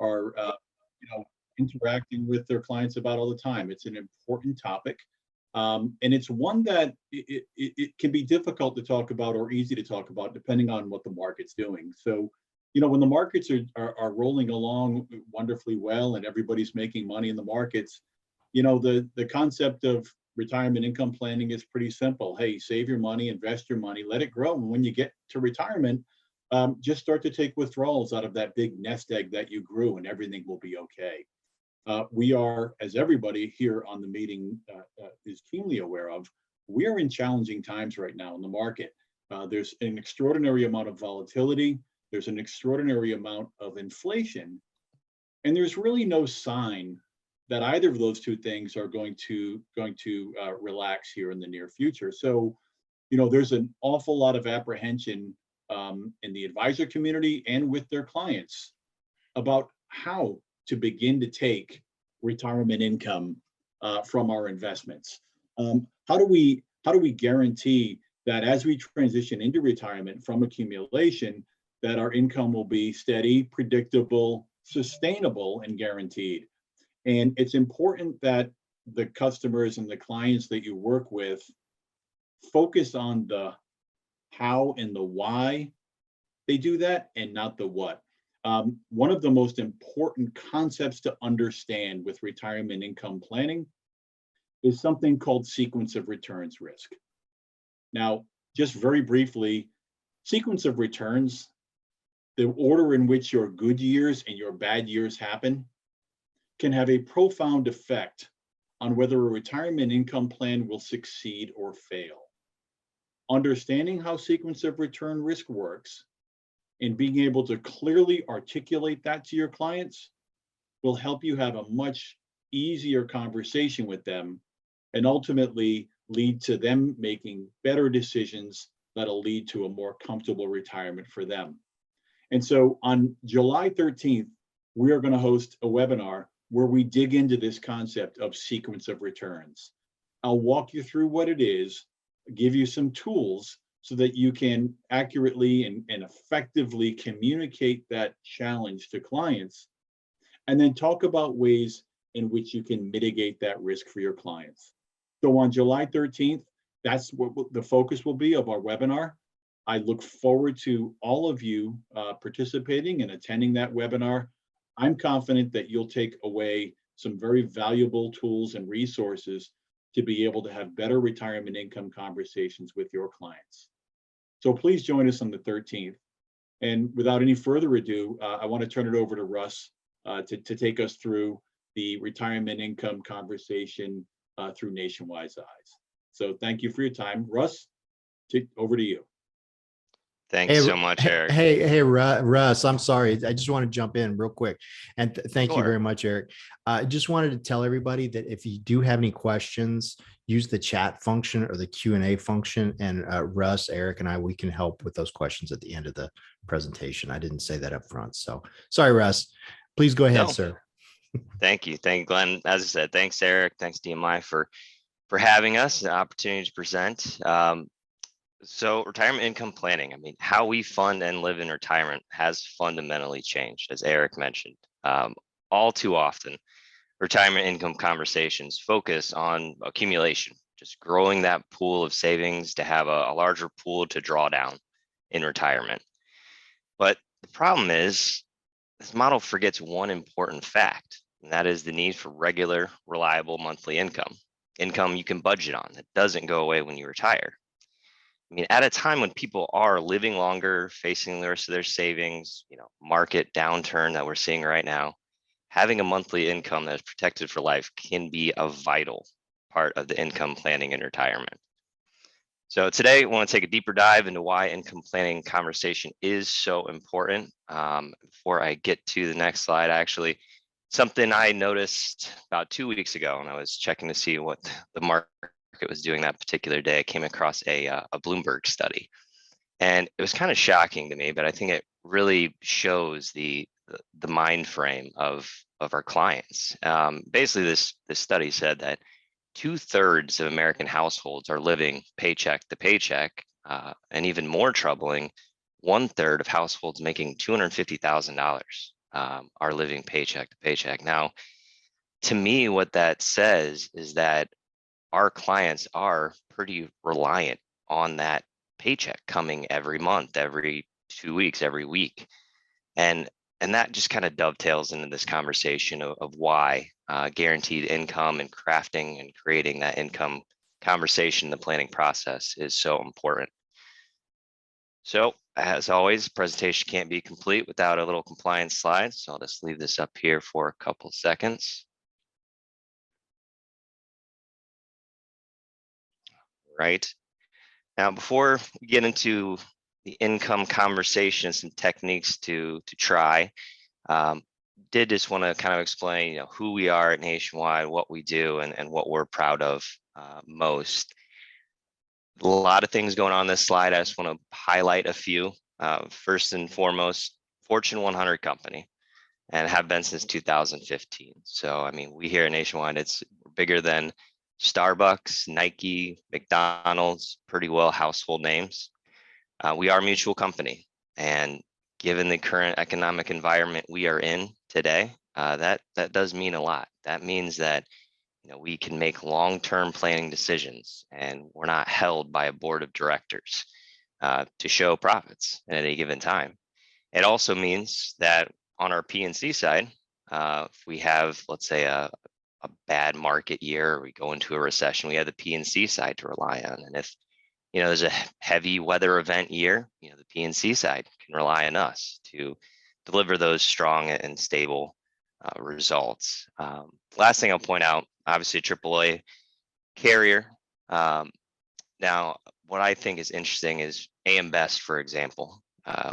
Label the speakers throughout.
Speaker 1: are interacting with their clients about all the time. It's an important topic. And it's one that it can be difficult to talk about or easy to talk about depending on what the market's doing. So, when the markets are rolling along wonderfully well and everybody's making money in the markets, the concept of retirement income planning is pretty simple. Hey, save your money, invest your money, let it grow. And when you get to retirement, just start to take withdrawals out of that big nest egg that you grew, and everything will be okay. We are, as everybody here on the meeting is keenly aware of, we are in challenging times right now in the market. There's an extraordinary amount of volatility. There's an extraordinary amount of inflation. And there's really no sign that either of those two things are going to relax here in the near future. So, there's an awful lot of apprehension in the advisor community and with their clients about how to begin to take retirement income from our investments. How do we guarantee that as we transition into retirement from accumulation, that our income will be steady, predictable, sustainable, and guaranteed? And it's important that the customers and the clients that you work with focus on the how and the why they do that and not the what. One of the most important concepts to understand with retirement income planning is something called sequence of returns risk. Now, just very briefly, sequence of returns, the order in which your good years and your bad years happen, can have a profound effect on whether a retirement income plan will succeed or fail. Understanding how sequence of return risk works and being able to clearly articulate that to your clients will help you have a much easier conversation with them and ultimately lead to them making better decisions that'll lead to a more comfortable retirement for them. And so on July 13th, we are going to host a webinar where we dig into this concept of sequence of returns. I'll walk you through what it is, give you some tools so that you can accurately and effectively communicate that challenge to clients, and then talk about ways in which you can mitigate that risk for your clients. So on July 13th, that's what the focus will be of our webinar. I look forward to all of you participating and attending that webinar. I'm confident that you'll take away some very valuable tools and resources to be able to have better retirement income conversations with your clients. So please join us on the 13th. And without any further ado, I want to turn it over to Russ to take us through the retirement income conversation through Nationwide's eyes. So thank you for your time. Russ, over to you.
Speaker 2: Thanks so much, Eric.
Speaker 3: Hey, Russ, I'm sorry. I just want to jump in real quick. And thank you very much, Eric. I just wanted to tell everybody that if you do have any questions, use the chat function or the Q&A function, and Russ, Eric, and we can help with those questions at the end of the presentation. I didn't say that up front. So sorry, Russ. Please go ahead, sir.
Speaker 2: Thank you, Glenn. As I said, thanks, Eric. Thanks, DMI, for having us, the opportunity to present. So retirement income planning, I mean, how we fund and live in retirement has fundamentally changed, as Eric mentioned. All too often, retirement income conversations focus on accumulation, just growing that pool of savings to have a larger pool to draw down in retirement. But the problem is, this model forgets one important fact, and that is the need for regular, reliable monthly income you can budget on that doesn't go away when you retire. I mean, at a time when people are living longer, facing the rest of their savings, market downturn that we're seeing right now, having a monthly income that is protected for life can be a vital part of the income planning in retirement. So today, I want to take a deeper dive into why income planning conversation is so important. Before I get to the next slide, actually, something I noticed about 2 weeks ago when I was checking to see what the market was doing that particular day, I came across a Bloomberg study, and it was kind of shocking to me, but I think it really shows the mind frame of our clients. Basically, this study said that 2/3 of American households are living paycheck to paycheck, and even more troubling, 1/3 of households making $250,000 are living paycheck to paycheck. Now, to me, what that says is that our clients are pretty reliant on that paycheck coming every month, every 2 weeks, every week. And that just kind of dovetails into this conversation of why guaranteed income and crafting and creating that income conversation, the planning process is so important. So as always, presentation can't be complete without a little compliance slide. So I'll just leave this up here for a couple seconds. Right. Now, before we get into the income conversation, some techniques to try, did just want to kind of explain, who we are at Nationwide, what we do, and what we're proud of most. A lot of things going on this slide. I just want to highlight a few. First and foremost, Fortune 100 company, and have been since 2015. So, I mean, we here at Nationwide, it's bigger than Starbucks, Nike, McDonald's, pretty well household names. We are a mutual company, and given the current economic environment we are in today, that does mean a lot. That means that we can make long-term planning decisions, and we're not held by a board of directors to show profits at any given time. It also means that on our P&C side, if we have, let's say, a bad market year, or we go into a recession, we have the P&C side to rely on. And if there's a heavy weather event year, the P&C side can rely on us to deliver those strong and stable results. Last thing I'll point out, obviously AAA carrier. Now, what I think is interesting is AM Best, for example.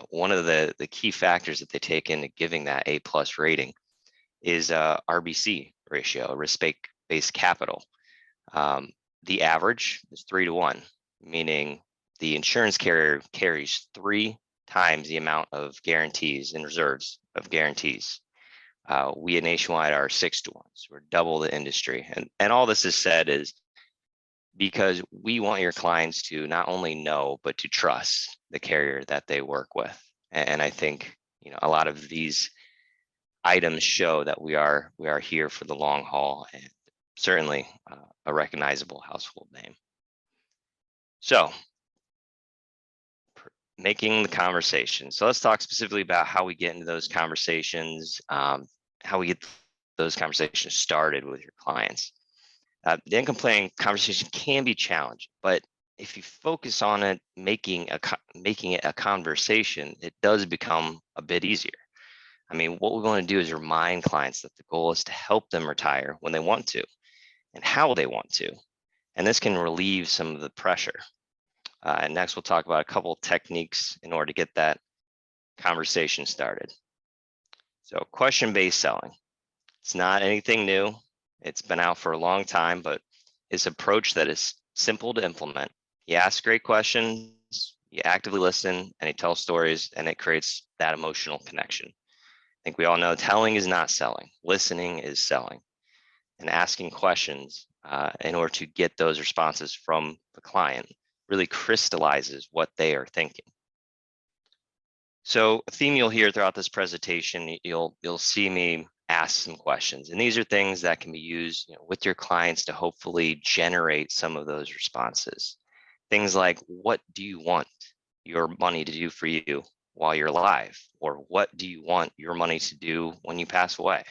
Speaker 2: One of the key factors that they take into giving that A+ rating is RBC ratio, risk-based capital. The average is 3-to-1, meaning the insurance carrier carries 3 times the amount of guarantees and reserves of guarantees. We at Nationwide are 6-to-1, so we're double the industry. And all this is said is because we want your clients to not only know, but to trust the carrier that they work with. And I think, a lot of these items show that we are here for the long haul, and certainly a recognizable household name. So making the conversation. So let's talk specifically about how we get into those conversations, how we get those conversations started with your clients. The income planning conversation can be challenging, but if you focus on it, making it a conversation, it does become a bit easier. I mean, what we want to do is remind clients that the goal is to help them retire when they want to and how they want to. And this can relieve some of the pressure. And next, we'll talk about a couple of techniques in order to get that conversation started. So question-based selling. It's not anything new. It's been out for a long time, but it's an approach that is simple to implement. You ask great questions, you actively listen, and you tell stories, and it creates that emotional connection. I think we all know telling is not selling. Listening is selling. And asking questions in order to get those responses from the client really crystallizes what they are thinking. So a theme you'll hear throughout this presentation, you'll see me ask some questions. And these are things that can be used with your clients to hopefully generate some of those responses. Things like, what do you want your money to do for you while you're alive? Or what do you want your money to do when you pass away?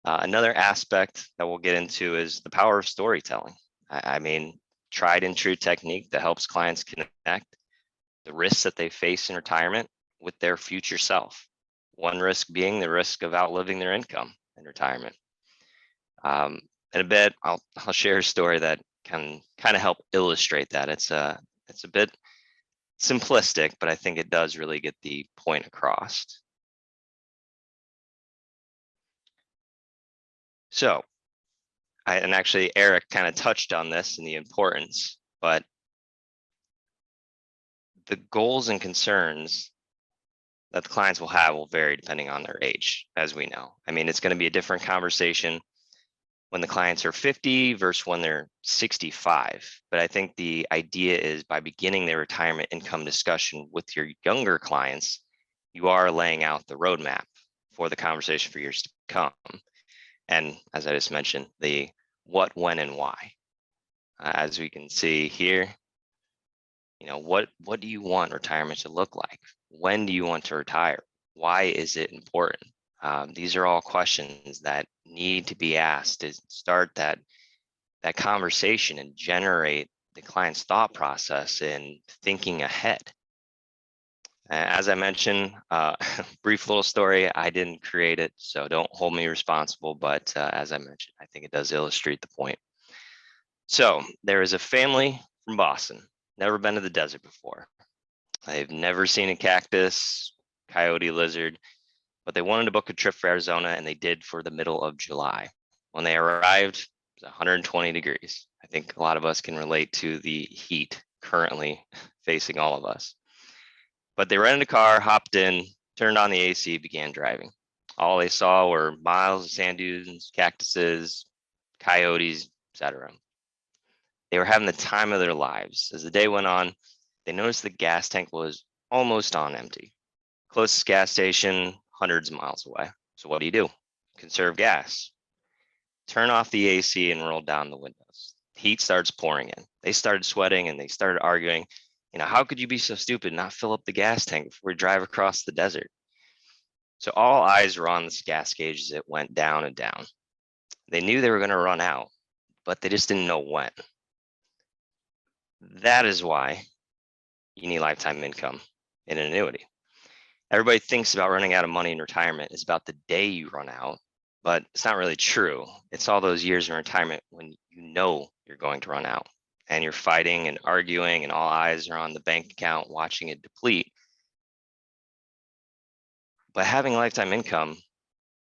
Speaker 2: Another aspect that we'll get into is the power of storytelling. I mean, tried and true technique that helps clients connect the risks that they face in retirement with their future self. One risk being the risk of outliving their income in retirement. In a bit, I'll share a story that can kind of help illustrate that. It's a bit simplistic, but I think it does really get the point across. So, and actually Eric kind of touched on this and the importance, but the goals and concerns that the clients will have will vary depending on their age, as we know. I mean, it's going to be a different conversation when the clients are 50 versus when they're 65. But I think the idea is by beginning their retirement income discussion with your younger clients, you are laying out the roadmap for the conversation for years to come. And as I just mentioned, the what, when, and why. As we can see here, what do you want retirement to look like? When do you want to retire? Why is it important? These are all questions that need to be asked to start that conversation and generate the client's thought process in thinking ahead. As I mentioned, brief little story, I didn't create it, so don't hold me responsible, but as I mentioned, I think it does illustrate the point. So there is a family from Boston, never been to the desert before. They've never seen a cactus, coyote, lizard, but they wanted to book a trip for Arizona, and they did for the middle of July. When they arrived, it was 120 degrees. I think a lot of us can relate to the heat currently facing all of us. But they rented a car, hopped in, turned on the AC, began driving. All they saw were miles of sand dunes, cactuses, coyotes, etc. They were having the time of their lives. As the day went on, they noticed the gas tank was almost on empty. Closest gas station, hundreds of miles away. So what do? Conserve gas. Turn off the AC and roll down the windows. Heat starts pouring in. They started sweating and they started arguing. How could you be so stupid, not fill up the gas tank before we drive across the desert? So all eyes were on this gas gauge as it went down and down. They knew they were going to run out, but they just didn't know when. That is why you need lifetime income in an annuity. Everybody thinks about running out of money in retirement is about the day you run out, but it's not really true. It's all those years in retirement when you know you're going to run out and you're fighting and arguing and all eyes are on the bank account watching it deplete. But having lifetime income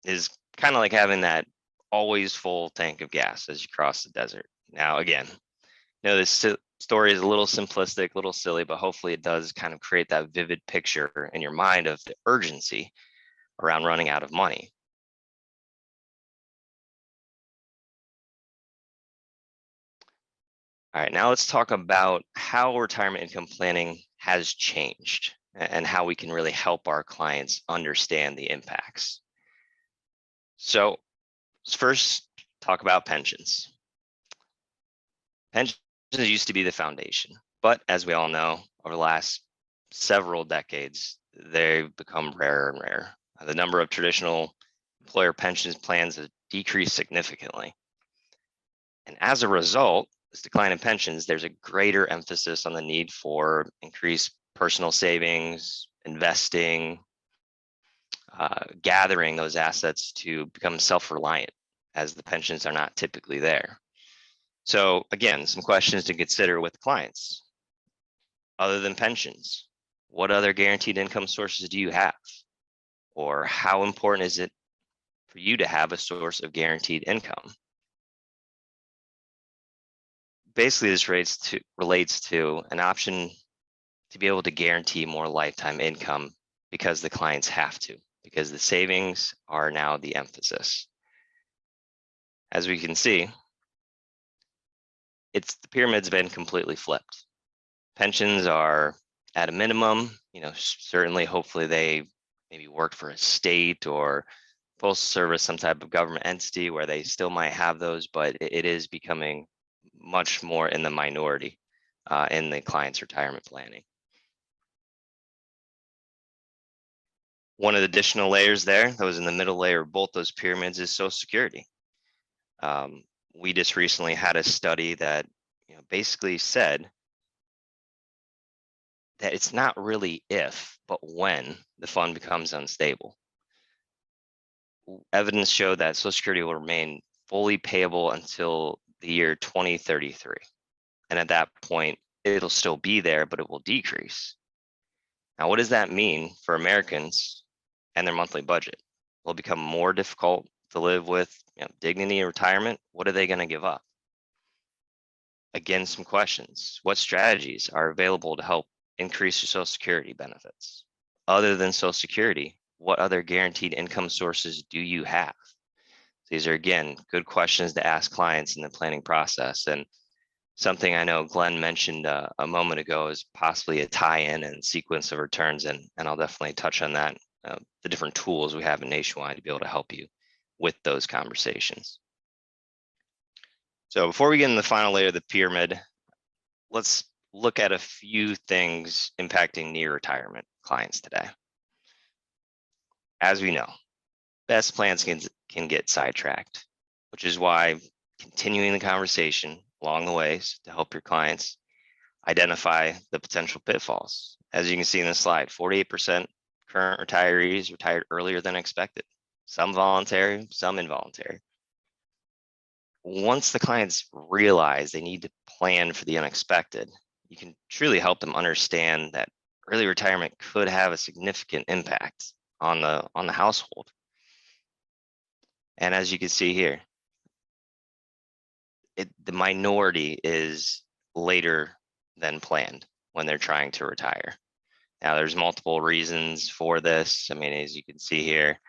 Speaker 2: is kind of like having that always full tank of gas as you cross the desert. Now, again, this story is a little simplistic, a little silly, but hopefully it does kind of create that vivid picture in your mind of the urgency around running out of money. All right, now let's talk about how retirement income planning has changed and how we can really help our clients understand the impacts. So let's first talk about pensions. Pensions used to be the foundation, but as we all know, over the last several decades, they've become rarer and rarer. The number of traditional employer pensions plans has decreased significantly. And as a result, this decline in pensions, there's a greater emphasis on the need for increased personal savings, investing, gathering those assets to become self-reliant, as the pensions are not typically there. So again, some questions to consider with clients. Other than pensions, what other guaranteed income sources do you have? Or how important is it for you to have a source of guaranteed income? Basically, this relates to an option to be able to guarantee more lifetime income because the clients have to, because the savings are now the emphasis. As we can see, the pyramid's been completely flipped. Pensions are at a minimum, certainly, hopefully they maybe work for a state or postal service, some type of government entity where they still might have those, but it is becoming much more in the minority in the client's retirement planning. One of the additional layers there, that was in the middle layer of both those pyramids, is Social Security. We just recently had a study that basically said that it's not really if, but when the fund becomes unstable. Evidence showed that Social Security will remain fully payable until the year 2033. And at that point, it'll still be there, but it will decrease. Now, what does that mean for Americans and their monthly budget? Will it become more difficult to live with dignity in retirement? What are they going to give up? Again, some questions. What strategies are available to help increase your Social Security benefits? Other than Social Security, what other guaranteed income sources do you have? These are, again, good questions to ask clients in the planning process. And something I know Glenn mentioned a moment ago is possibly a tie-in and sequence of returns, and I'll definitely touch on that the different tools we have in Nationwide to be able to help you with those conversations. So before we get in the final layer of the pyramid, let's look at a few things impacting near retirement clients today. As we know, best plans can get sidetracked, which is why continuing the conversation along the ways to help your clients identify the potential pitfalls. As you can see in this slide, 48% current retirees retired earlier than expected, some voluntary, some involuntary. Once the clients realize they need to plan for the unexpected, you can truly help them understand that early retirement could have a significant impact on the household. And as you can see here, the minority is later than planned when they're trying to retire. Now, there's multiple reasons for this. I mean, as you can see here,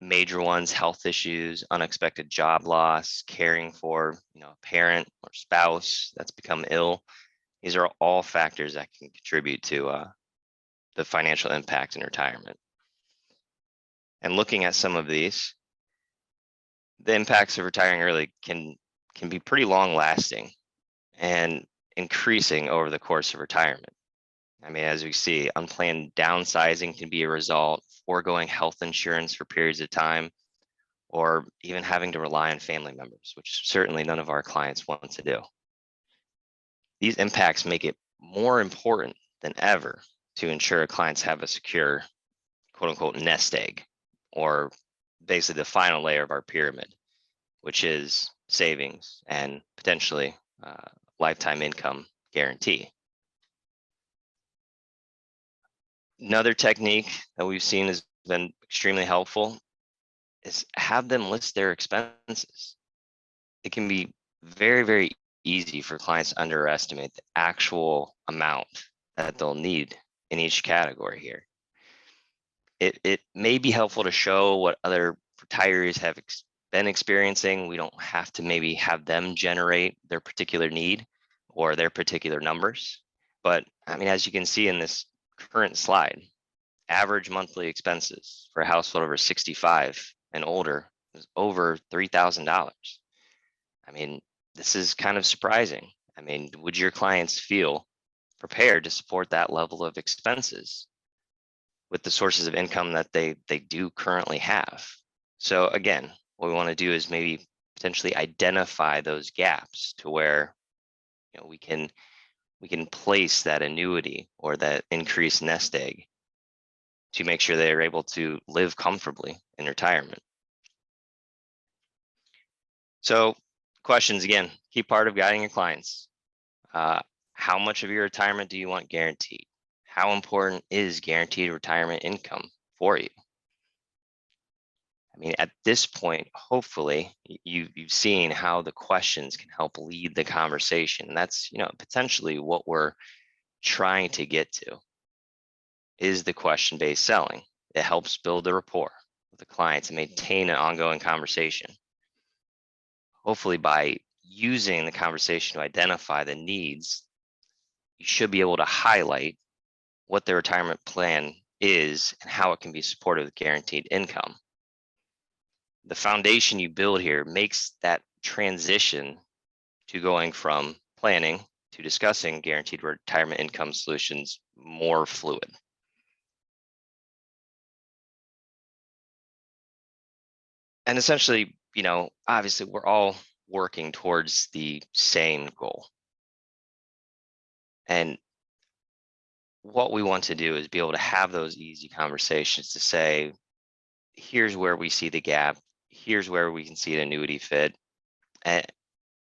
Speaker 2: major ones: health issues, unexpected job loss, caring for a parent or spouse that's become ill. These are all factors that can contribute to the financial impact in retirement. And looking at some of these, the impacts of retiring early can be pretty long lasting and increasing over the course of retirement. I mean, as we see, unplanned downsizing can be a result, foregoing health insurance for periods of time, or even having to rely on family members, which certainly none of our clients want to do. These impacts make it more important than ever to ensure clients have a secure, quote unquote, nest egg, or basically the final layer of our pyramid, which is savings and potentially lifetime income guarantee. Another technique that we've seen has been extremely helpful is have them list their expenses. It can be very, very easy for clients to underestimate the actual amount that they'll need in each category here. It may be helpful to show what other retirees have been experiencing. We don't have to maybe have them generate their particular need or their particular numbers. But I mean, as you can see in this current slide, average monthly expenses for a household over 65 and older is over $3,000. I mean, this is kind of surprising. I mean, would your clients feel prepared to support that level of expenses with the sources of income that they do currently have? So again, what we want to do is maybe potentially identify those gaps to where we can place that annuity or that increased nest egg to make sure they are able to live comfortably in retirement. So questions, again, key part of guiding your clients. How much of your retirement do you want guaranteed? How important is guaranteed retirement income for you? I mean, at this point, hopefully you've seen how the questions can help lead the conversation. And that's, potentially what we're trying to get to, is the question-based selling. It helps build a rapport with the clients and maintain an ongoing conversation. Hopefully by using the conversation to identify the needs, you should be able to highlight what the retirement plan is and how it can be supported with guaranteed income. The foundation you build here makes that transition to going from planning to discussing guaranteed retirement income solutions more fluid. And essentially, obviously we're all working towards the same goal. And what we want to do is be able to have those easy conversations to say, here's where we see the gap, here's where we can see an annuity fit, and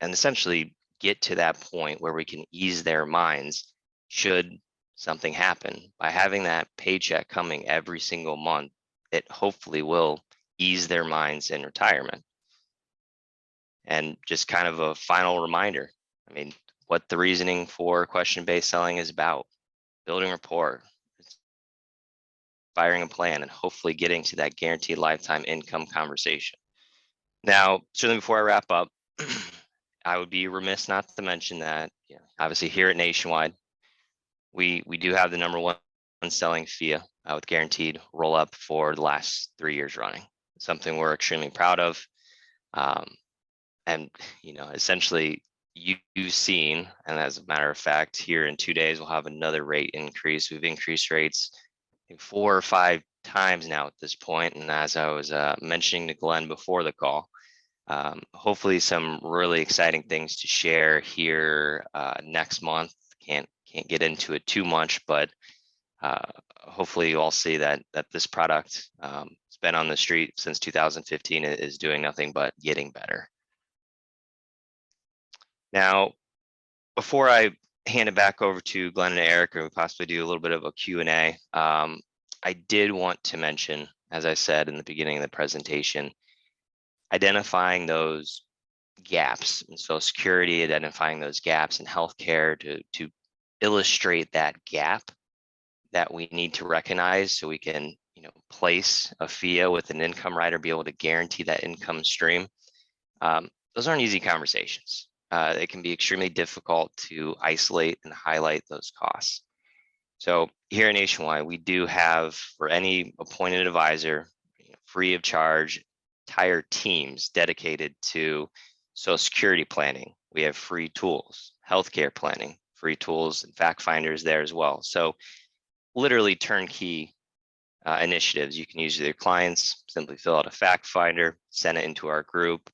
Speaker 2: essentially get to that point where we can ease their minds should something happen. By having that paycheck coming every single month, it hopefully will ease their minds in retirement. And just kind of a final reminder, I mean, what the reasoning for question-based selling is about: building rapport, inspiring a plan, and hopefully getting to that guaranteed lifetime income conversation. Now, certainly before I wrap up, I would be remiss not to mention that, obviously here at Nationwide, we do have the #1 selling FIA with guaranteed roll up for the last 3 years running. Something we're extremely proud of. And, essentially you've seen, and as a matter of fact, here in 2 days, we'll have another rate increase. We've increased rates I think 4 or 5 times now at this point. And as I was mentioning to Glenn before the call, hopefully some really exciting things to share here next month. Can't get into it too much, but hopefully you all see that this product, it's been on the street since 2015, is doing nothing but getting better. Now, before I hand it back over to Glenn and Eric, and we possibly do a little bit of a Q&A, I did want to mention, as I said in the beginning of the presentation, identifying those gaps in Social Security, identifying those gaps in healthcare to illustrate that gap that we need to recognize so we can, place a FIA with an income rider, be able to guarantee that income stream. Those aren't easy conversations. It can be extremely difficult to isolate and highlight those costs. So here at Nationwide, we do have, for any appointed advisor, free of charge, entire teams dedicated to Social Security planning. We have free tools, healthcare planning, free tools, and fact finders there as well. So literally turnkey initiatives you can use with your clients. Simply fill out a fact finder, send it into our group.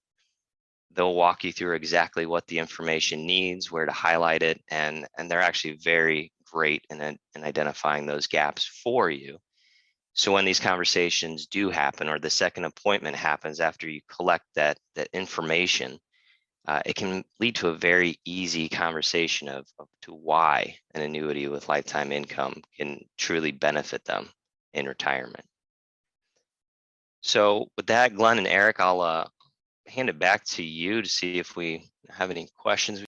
Speaker 2: They'll walk you through exactly what the information needs, where to highlight it, and they're actually very great in identifying those gaps for you. So when these conversations do happen, or the second appointment happens after you collect that information, it can lead to a very easy conversation of to why an annuity with lifetime income can truly benefit them in retirement. So with that, Glenn and Eric, I'll hand it back to you to see if we have any questions